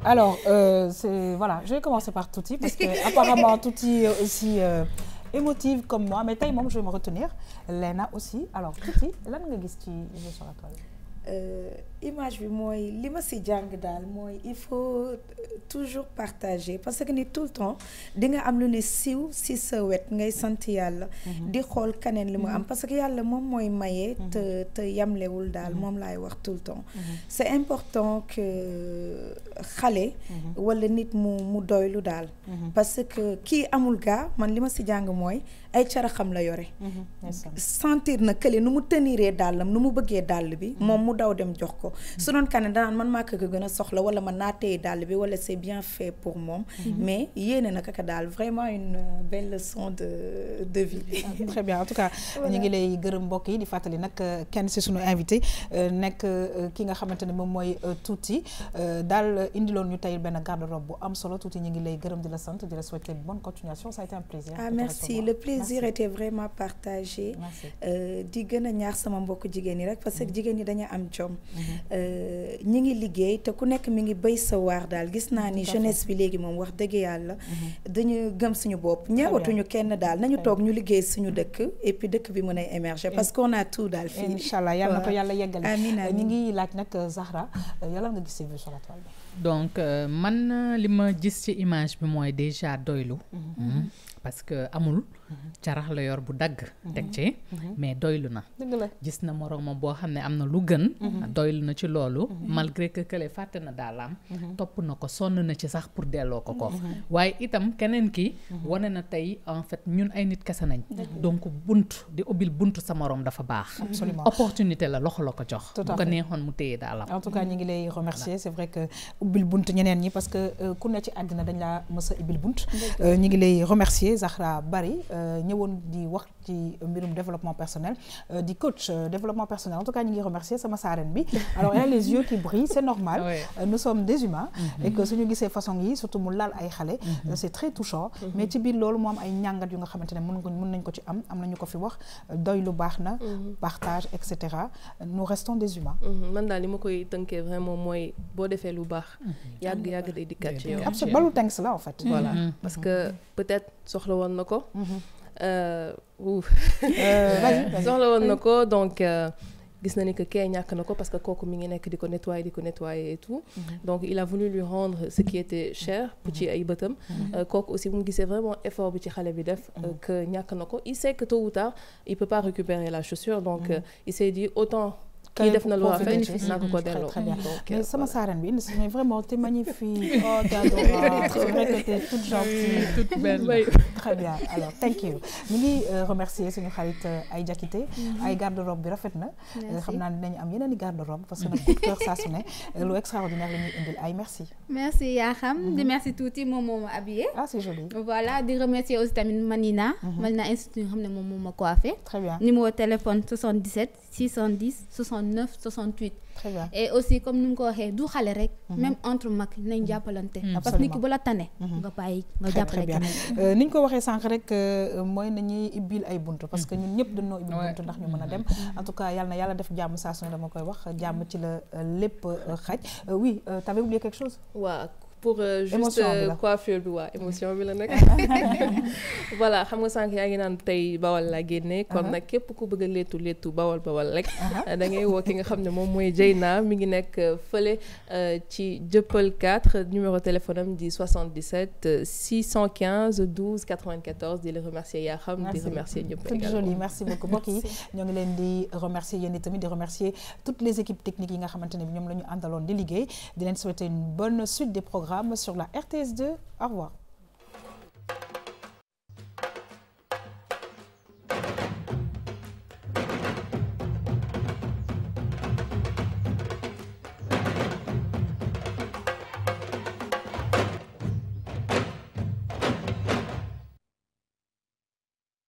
Alors, voilà, je vais commencer par Touti, parce que apparemment Touti est aussi émotive comme moi, mais taille, je vais me retenir. Lena aussi. Alors, Touti, là, nous avons sur la toile. Image bi mooy li ma si jàng daal mooy il faut toujours partager parce que ni tout le temps di nga am lu ne siiw si sa wet ngay sant yàlla di xool kaneen li mu am parce que yàlla moom mooy maye te yamlewul daal moom laay wax tout le temps c'est important que xale wala nit mu doylu daal parce que kii amul gaa man li ma si jàng mooy ay caraxam la yore sentir na kële nu mu teniree dàllam nu mu bëggee dàll bi moom mu daw dem jox ko su doon kaneen danaan man maa ko gën a soxla wala man naa téye dàll bi wala c'est bien fait pour moom mais yéene na kaka daal vraiment une belle leçon de vie. Très bien, en tout cas ñu ngi lay gërëm mbokk yi di fàttali nag kenn ci sunu invité nekk ki nga xamante ne moom mooy Touti daal indiloon ñu tey benn garde-robe bu am solo Touti ñu ngi lay gërëm di la sant di la souhaiter bonne continuation, ça a été un plaisir. Merci, le plaisir était vraiment partagé. Di gën a ñaax sama mbokk jigéen ñi rek parce que jigéen ñi dañu am jom ñi ngi liggéey te ku nekk mi ngi béy sa waar daal gis naa ni jeunesse bi léegi moom wax dëgg yàlla dañu gëm suñu bopp ñeewatuñu kenn daal nañu toog ñu liggéey suñu dëkk et puis dëkk bi mën a émerger parce qu'on a tout daal fii inchallah yàlla na ko yàlla yeggal amiin ñi ngi laaj nag Zahra yàlla nga gisee vue sur la toile bi donc man li ma gis ci image bi mooy déjà doylu parce que amul carax la yor bu dagg teg ci mais doylu na gis na moroomam boo xam ne am na lu gën doylu na ci loolu malgré que kële fàtte na daalaam topp na ko sonn na ci sax pour delloo ko waaye itam keneen ki wane na tey en fait ñun ay nit kese nañ donc bunt di ubbil bunt sa moroom dafa baax absolument opportunité la loxo la ko jox bu ko neexoon mu téye daalaam en tout cas ñi ngi lay remercier c'est vrai que ubbil bunt ñeneen ñi parce que ku ne ci àddina dañ laa mës a ubbil bunt ñi ngi lay remercier Zahra Bari ñëwoon di wax ci mbirum développement personnel di coach développement personnel en tout cas ñi ngi remercier sama saareen bi alors elle a les yeux qui brillent c'est normal nous sommes des humains et que suñu gisee façon yi surtout mu laal ay xale c'est très touchant mais ci biir loolu moo am ay ñàngat yu nga xamante ne mën nañ ko ci am nañu ko fi wax doy lu baax na partage et cetera nous restons des humains man daal li ma koy tënkee vraiment mooy boo defee lu baax yàgg day dikkaat ci yow absolument balu thanks la en fait voilà parce que peut-être soxla woon na ko soxla woon na ko donc gis na ni que kee ñàkk na ko parce que kooku mi ngi nekk di ko nettoyer et tout donc il a voulu lui rendre ce qui était cher pour ci ay bëtam kooku aussi bu mu gisee vraiment effort bi ci xale bi def que ñàkk na ko il sait que tôt ou tard il peut pas récupérer la chaussure donc il s'est dit autant kii def na lu rafet naa ko delloo très bien mais sama saareen bi mais vraiment t'es magnifique oh t'es adorable c'est vrai que t'es toute gentille toute belle très bien alors thank you ñu ngi remercier suñu xarit ay jakité ay garde-robe bi rafet na xam naa dinañu am yeneen i garde-robe parce que nag coup de cœur saa su ne lu extraordinaire la ñuy indil ay merci yaa xam di merci tuuti moom moo ma habillé c'est joli voilà di remercier aussi tamit Manina institut xam ne moom moo ma coiffé très bien numéro téléphone 77 610 69 68 très bien et aussi comme ni mu ko waxee du xale rek même entre mag nañ jàppalante parce que nit ki bu la tane nga bàyyi nga jàppale keneen ni ñu ko waxee sànq rek mooy nañuy ibbil ay buntu parce que ñun ñëpp dañoo ibbil buntu ndax ñu mën a dem en tout cas yàlla na yàlla def jàmm saa su ne dama koy wax jàmm ci la lépp xaj oui t'avais oublié quelque chose waaw pour juste coiffure bi waa émotion bi la nag voilà xam nga sànq yaa ngi naan tey bawal laa génne kon nag képp ku bëgg a léttu bawal rek da ngay woo ki nga xam ne moom mooy Jeyna mi ngi nekk fële ci Jëppal 4 numéro téléphone am di 77 615 12 94 di la remercier yaa xam di remercier ñëpp c'est joli merci beaucoup mbokk yi ñoo ngi leen di remercier yéen tamit di remercier toutes les équipes techniques yi nga xamante ne bi ñoom la ñu àndaloon di liggéey di leen souhaiter une bonne suite des programmes sur la RTS2. Au revoir.